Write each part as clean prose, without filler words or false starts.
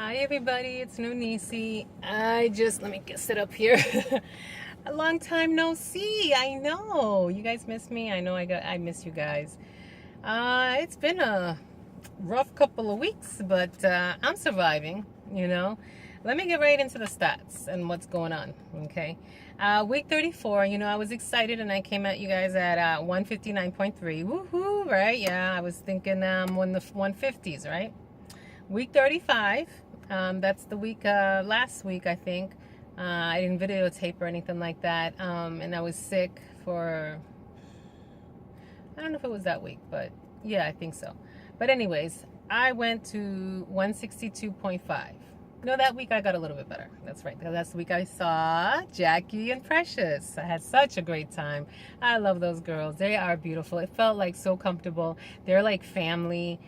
Hi everybody, it's New Nisi. Let me get sit up here. A long time no see. I know. You guys miss me. I miss you guys. It's been a rough couple of weeks, but I'm surviving, you know. Let me get right into the stats and what's going on, okay? Week 34, I was excited and I came at you guys at 159.3. Woohoo, right? Yeah, I was thinking when the 150s, right? Week 35, that's the week, last week, I think. I didn't videotape or anything like that. And I was sick for, I don't know if it was that week, but yeah, I think so. But anyways, I went to 162.5. That week I got a little bit better. That's right. That's the week I saw Jackie and Precious. I had such a great time. I love those girls. They are beautiful. It felt like so comfortable. They're like family.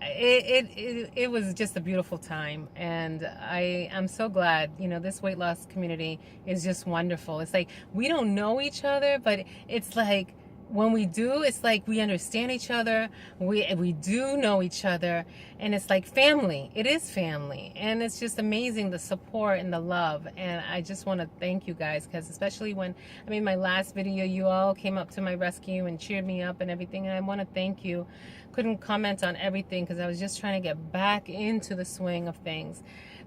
It was just a beautiful time, and I'm so glad. This weight loss community is just wonderful. It's like we don't know each other, but it's like when we do, it's like we understand each other. We do know each other, and it's like family. It is family, and it's just amazing, the support and the love. And I just want to thank you guys, because especially when I made my last video, you all came up to my rescue and cheered me up and everything, and I want to thank you. Couldn't comment on everything because I was just trying to get back into the swing of things.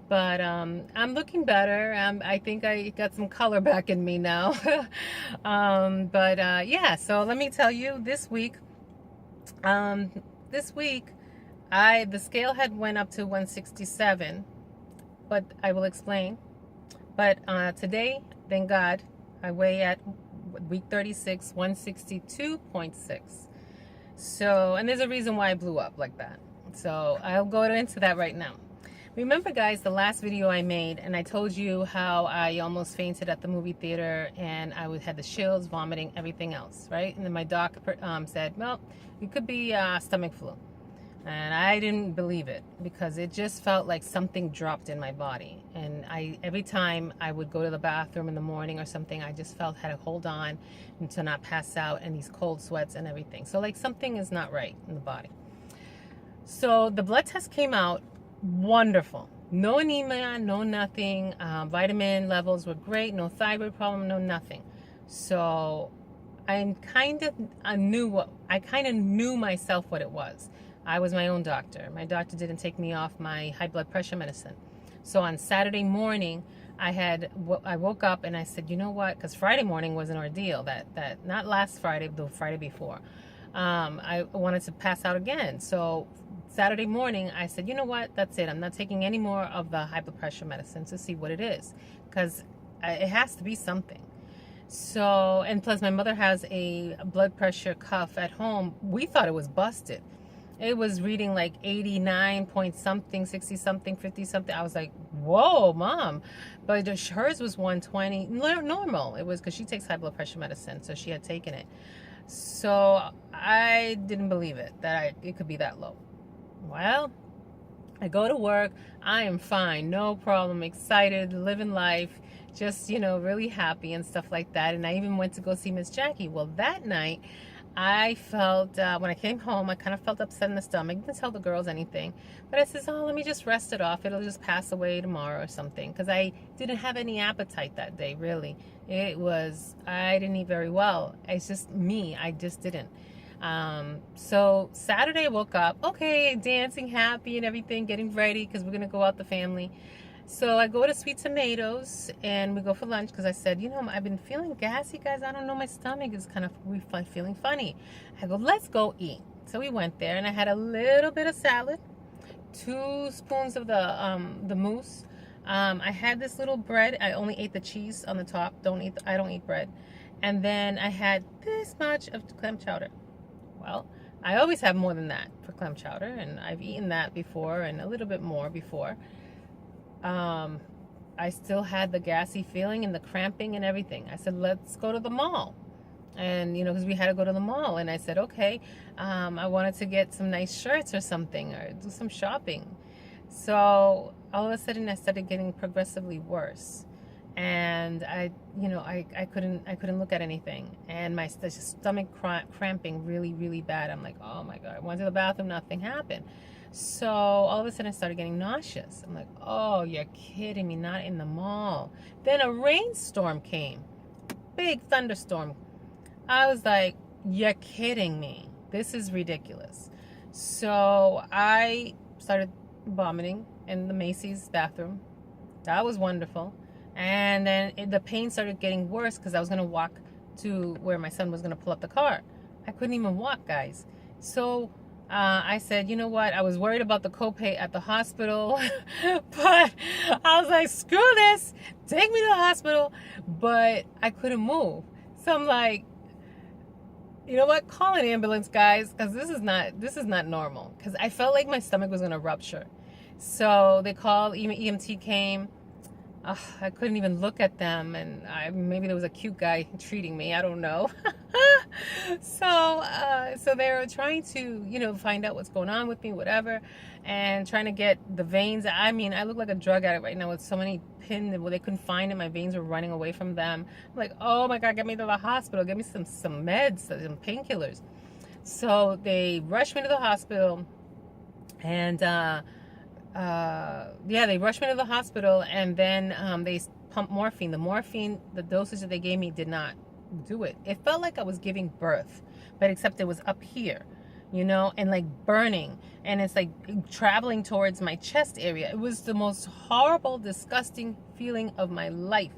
But I'm looking better. I think I got some color back in me now. Yeah, so let me tell you, this week, the scale had went up to 167, but I will explain. But today, thank God, I weigh at week 36, 162.6. So, and there's a reason why I blew up like that. So I'll go into that right now. Remember, guys, the last video I made, and I told you how I almost fainted at the movie theater, and I had the chills, vomiting, everything else, right? And then my doc said, well, it could be stomach flu. And I didn't believe it, because it just felt like something dropped in my body. And every time I would go to the bathroom in the morning or something, I just had to hold on to not pass out, and these cold sweats and everything. So like something is not right in the body. So the blood test came out wonderful. No anemia, no nothing. Vitamin levels were great. No thyroid problem, no nothing. So I kind of knew myself what it was. I was my own doctor. My doctor didn't take me off my high blood pressure medicine. So on Saturday morning, I woke up and I said, you know what? Because Friday morning was an ordeal. That not last Friday, the Friday before. I wanted to pass out again. So Saturday morning, I said, you know what? That's it. I'm not taking any more of the high blood pressure medicine to see what it is, because it has to be something. So, and plus my mother has a blood pressure cuff at home. We thought it was busted. It was reading like 89 point something, 60 something, 50 something. I was like, whoa, mom. But hers was 120, normal. It was because she takes high blood pressure medicine, so she had taken it. So I didn't believe it, that it could be that low. Well, I go to work. I am fine, no problem, excited, living life, just, really happy and stuff like that. And I even went to go see Miss Jackie. Well, that night, I felt, when I came home, I kind of felt upset in the stomach. I didn't tell the girls anything. But I said, oh, let me just rest it off. It'll just pass away tomorrow or something. Because I didn't have any appetite that day, really. I didn't eat very well. It's just me. I just didn't. So Saturday I woke up, okay, dancing, happy and everything, getting ready because we're going to go out the family. So I go to Sweet Tomatoes and we go for lunch, because I said, I've been feeling gassy, guys. I don't know, my stomach is kind of feeling funny. I go, let's go eat. So we went there and I had a little bit of salad, 2 spoons of the mousse. I had this little bread. I only ate the cheese on the top. I don't eat bread. And then I had this much of clam chowder. Well, I always have more than that for clam chowder, and I've eaten that before and a little bit more before. I still had the gassy feeling and the cramping and everything. I said, let's go to the mall. And, because we had to go to the mall. And I said, okay, I wanted to get some nice shirts or something, or do some shopping. So all of a sudden I started getting progressively worse. And I couldn't look at anything, and my stomach cramping really, really bad. I'm like, oh my God, I went to the bathroom, nothing happened. So all of a sudden I started getting nauseous. I'm like, oh, you're kidding me, not in the mall. Then a rainstorm came, big thunderstorm. I was like, you're kidding me. This is ridiculous. So I started vomiting in the Macy's bathroom. That was wonderful. And then the pain started getting worse because I was going to walk to where my son was going to pull up the car. I couldn't even walk, guys. So I said, you know what? I was worried about the copay at the hospital, but I was like, screw this. Take me to the hospital. But I couldn't move. So I'm like, you know what? Call an ambulance, guys, because this is not normal. Because I felt like my stomach was going to rupture. So they called, EMT came. I couldn't even look at them, and maybe there was a cute guy treating me. I don't know. So they were trying to, find out what's going on with me, whatever, and trying to get the veins. I mean, I look like a drug addict right now with so many pins that they couldn't find it. My veins were running away from them. I'm like, oh my God, get me to the hospital. Get me some meds, some painkillers. So they rushed me to the hospital, and they rushed me to the hospital, and then they pumped morphine. The dosage that they gave me did not do it. It felt like I was giving birth, but except it was up here, and like burning, and it's like traveling towards my chest area. It was the most horrible, disgusting feeling of my life.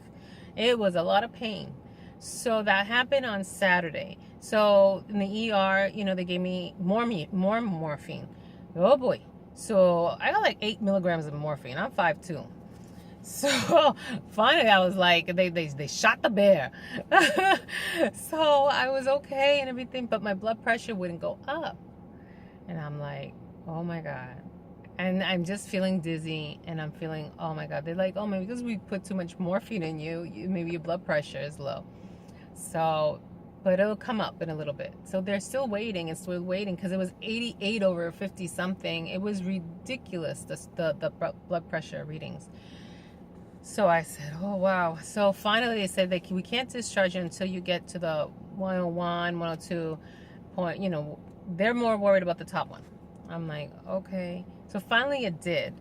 It was a lot of pain. So that happened on Saturday. So in the ER, they gave me more morphine. Oh boy. So I got like 8 milligrams of morphine. I'm 5'2". So finally I was like, they shot the bear. So I was okay and everything, but my blood pressure wouldn't go up. And I'm like, oh my God. And I'm just feeling dizzy, and I'm feeling, oh my God. They're like, oh, maybe because we put too much morphine in you, maybe your blood pressure is low. So, but it'll come up in a little bit. So they're still waiting because it was 88 over 50 something. It was ridiculous, the blood pressure readings. So I said, oh wow. So finally they said we can't discharge you until you get to the 101, 102 point. They're more worried about the top one. I'm like, okay. So finally it did.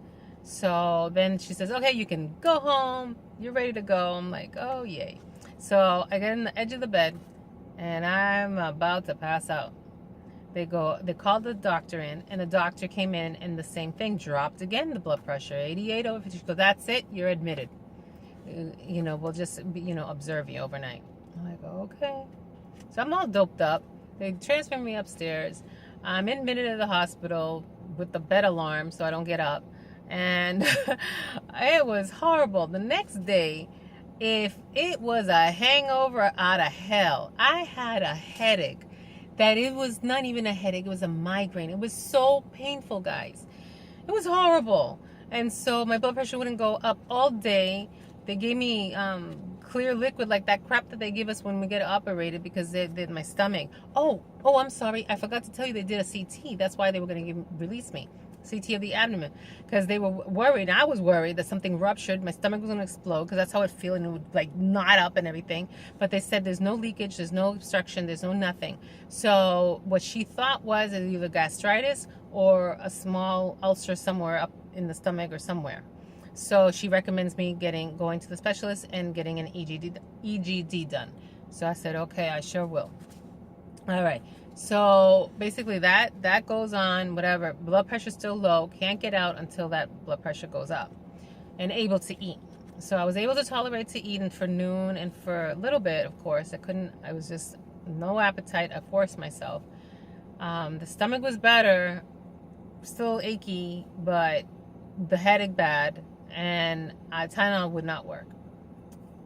So then she says, okay, you can go home. You're ready to go. I'm like, oh yay. So I get on the edge of the bed, and I'm about to pass out. They called the doctor in, and the doctor came in, and the same thing, dropped again the blood pressure, 88 over 50. She goes, that's it, you're admitted. We'll just, observe you overnight. I'm like, okay. So I'm all doped up. They transfer me upstairs. I'm admitted to the hospital with the bed alarm so I don't get up. And it was horrible. The next day, if it was a hangover out of hell, I had a headache that it was not even a headache, it was a migraine. It was so painful, guys. It was horrible. And so my blood pressure wouldn't go up all day. They gave me clear liquid, like that crap that they give us when we get operated, because they did my stomach. Oh, I'm sorry. I forgot to tell you they did a CT. That's why they were going to release me. CT of the abdomen, because they were worried. I was worried that something ruptured, my stomach was going to explode, because that's how it felt, and it would like knot up and everything. But they said there's no leakage, there's no obstruction, there's no nothing. So what she thought was either gastritis or a small ulcer somewhere up in the stomach or somewhere. So she recommends me going to the specialist and getting an EGD done. So I said, okay, I sure will. All right. So basically that goes on, whatever. Blood pressure still low, can't get out until that blood pressure goes up, and able to eat. So I was able to tolerate to eat for noon and for a little bit, of course. I was just no appetite. I forced myself. The stomach was better, still achy, but the headache bad, and Tylenol would not work.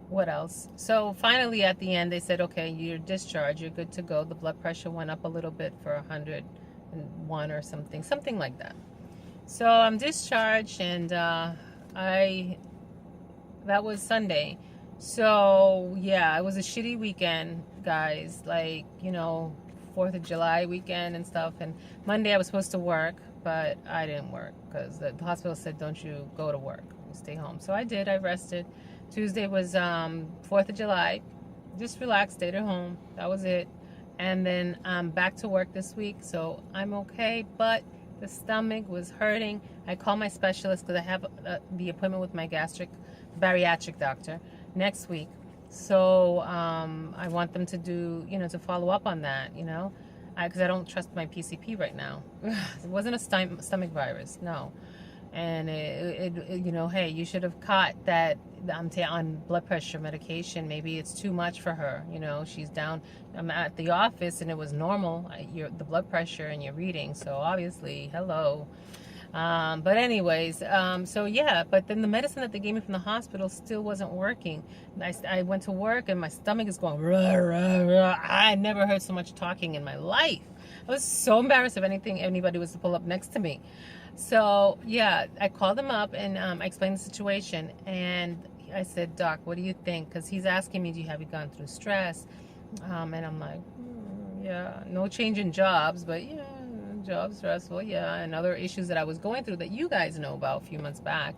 What else? So finally at the end they said, okay, you're discharged, you're good to go. The blood pressure went up a little bit for 101 or something like that. So I'm discharged, and that was Sunday. So yeah, it was a shitty weekend, guys. 4th of July weekend and stuff. And Monday I was supposed to work, but I didn't work because the hospital said, don't you go to work, you stay home. So I did. I rested. Tuesday was 4th of July. Just relaxed, stayed at home. That was it. And then I'm back to work this week, so I'm okay. But The stomach was hurting. I called my specialist because I have the appointment with my bariatric doctor next week. So I want them to do, to follow up on that, because I don't trust my PCP right now. It wasn't a stomach virus, no. And hey, you should have caught that I'm on blood pressure medication. Maybe it's too much for her. She's down. I'm at the office and it was normal, the blood pressure and your reading. So obviously, hello. But anyways, so yeah, but then the medicine that they gave me from the hospital still wasn't working. I went to work and my stomach is going, rah, rah, rah. I never heard so much talking in my life. I was so embarrassed if anybody was to pull up next to me. So yeah, I called him up and I explained the situation and I said, Doc, what do you think? Because he's asking me, have you gone through stress? And I'm like, yeah, no change in jobs, but yeah, job stressful, yeah, and other issues that I was going through that you guys know about a few months back.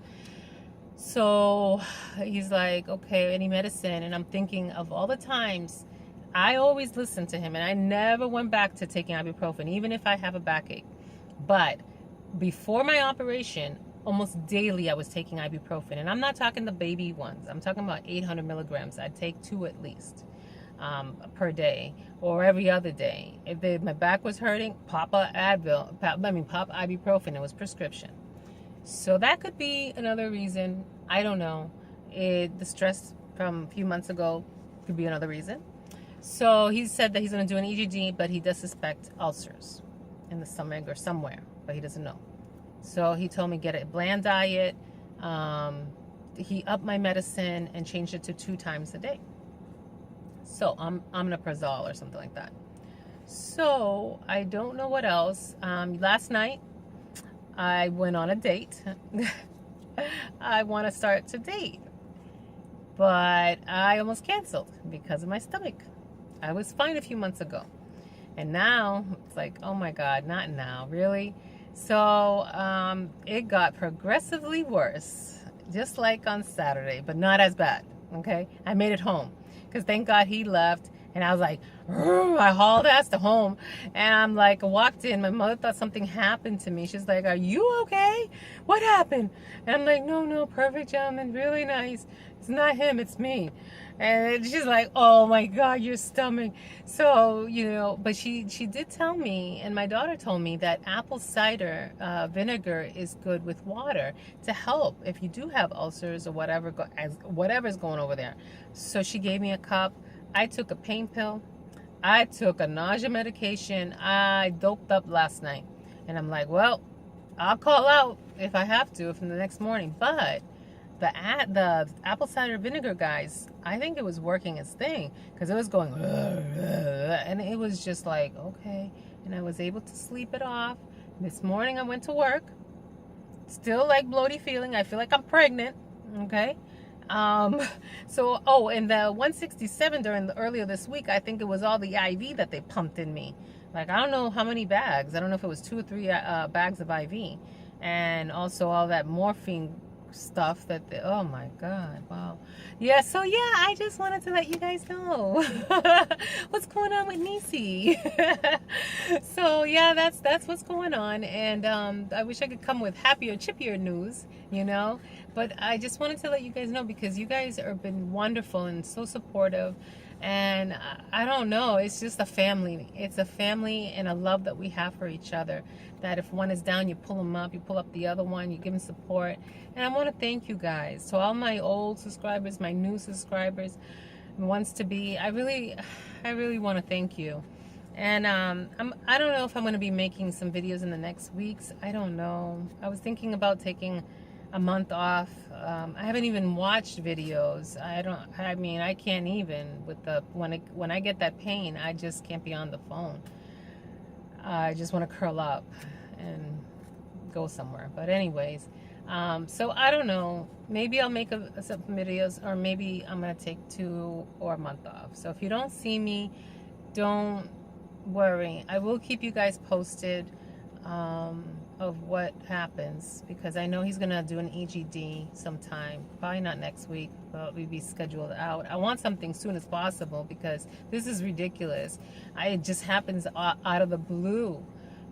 So he's like, okay, any medicine? And I'm thinking of all the times I always listened to him and I never went back to taking ibuprofen, even if I have a backache. But before my operation, almost daily I was taking ibuprofen. And I'm not talking the baby ones. I'm talking about 800 milligrams. I'd take 2 at least per day or every other day. If my back was hurting, pop ibuprofen. It was prescription. So that could be another reason. I don't know. The stress from a few months ago could be another reason. So he said that he's going to do an EGD, but he does suspect ulcers in the stomach or somewhere, but he doesn't know. So he told me get a bland diet. He upped my medicine and changed it to 2 times a day. So omeprazole or something like that. So I don't know what else. Last night I went on a date. I want to start to date, but I almost canceled because of my stomach. I was fine a few months ago, and now it's like, oh my God, not now, really? So it got progressively worse, just like on Saturday, but not as bad, okay? I made it home, because thank God he left, and I was like, I hauled ass to home, and I'm like, walked in, my mother thought something happened to me. She's like, are you okay? What happened? And I'm like, no, perfect gentleman, really nice. It's not him, it's me. And she's like, oh my God, your stomach. So, but she did tell me, and my daughter told me, that apple cider vinegar is good with water to help if you do have ulcers or whatever's going over there. So she gave me a cup. I took a pain pill. I took a nausea medication. I doped up last night. And I'm like, well, I'll call out if I have to from the next morning. But the apple cider vinegar, guys, I think it was working its thing, because it was going and it was just like, okay. And I was able to sleep it off. This morning I went to work, still like bloaty feeling. I feel like I'm pregnant, okay. So and the 167 earlier this week, I think it was all the IV that they pumped in me. Like, I don't know how many bags. I don't know if it was 2 or 3 bags of IV, and also all that morphine stuff oh my God, wow. Yeah, so yeah, I just wanted to let you guys know what's going on with Nisi. So yeah, that's what's going on, and I wish I could come with happier, chippier news, but I just wanted to let you guys know, because you guys have been wonderful and so supportive. And I don't know, it's just a family. It's a family and a love that we have for each other, that if one is down, you pull them up, you pull up the other one, you give them support. And I want to thank you guys. To all my old subscribers, my new subscribers, wants to be, I really want to thank you. And I don't know if I'm going to be making some videos in the next weeks. I don't know. I was thinking about taking a month off. I haven't even watched videos. I can't even with when I get that pain, I just can't be on the phone. I just want to curl up and go somewhere. But anyways, so I don't know. Maybe I'll make some videos, or maybe I'm gonna take 2 or a month off. So if you don't see me, don't worry. I will keep you guys posted of what happens, because I know he's gonna do an EGD sometime, probably not next week, but we'll be scheduled out. I want something soon as possible, because this is ridiculous. It just happens out of the blue,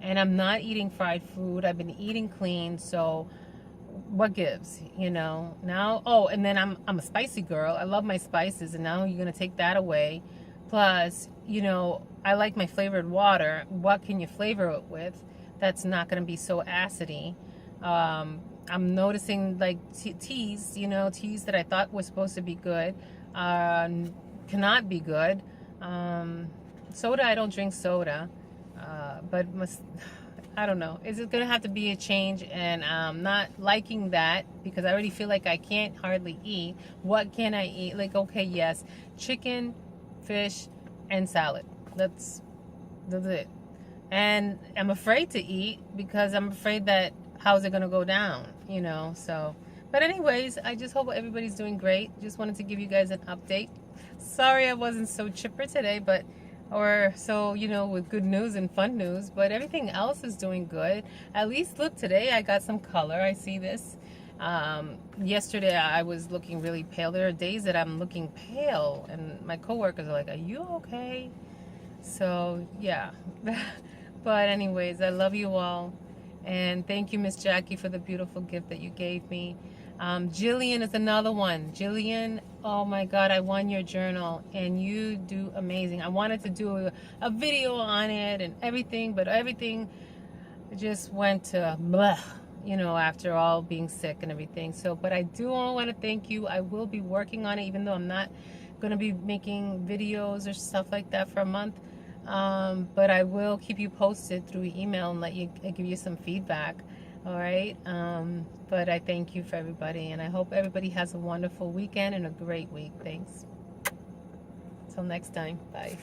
and I'm not eating fried food. I've been eating clean, so what gives, you know? Now, oh, and then I'm a spicy girl. I love my spices, and now you're gonna take that away. Plus, you know, I like my flavored water. What can you flavor it with that's not gonna be so acidy? I'm noticing like teas, you know, teas that I thought were supposed to be good, cannot be good. Soda, I don't drink soda, but I don't know. Is it gonna have to be a change? And I'm not liking that because I already feel like I can't hardly eat. What can I eat? Like, okay, yes, chicken, fish, and salad. That's it. And I'm afraid to eat because I'm afraid that how's it gonna go down, you know? So, but anyways, I just hope everybody's doing great. Just wanted to give you guys an update. Sorry I wasn't so chipper today, but or so, you know, with good news and fun news, but everything else is doing good. At least look, today I got some color. I see this. Yesterday I was looking really pale. There are days that I'm looking pale and my coworkers are like, "Are you okay?" So yeah. But anyways, I love you all, and thank you, Miss Jackie, for the beautiful gift that you gave me. Jillian is another one. Jillian, oh my God, I won your journal, and you do amazing. I wanted to do a video on it and everything, but everything just went to blah, you know, after all being sick and everything. So, but I do want to thank you. I will be working on it, even though I'm not going to be making videos or stuff like that for a month. But I will keep you posted through email and let you give you some feedback. All right. But I thank you for everybody, and I hope everybody has a wonderful weekend and a great week. Thanks. Till next time. Bye.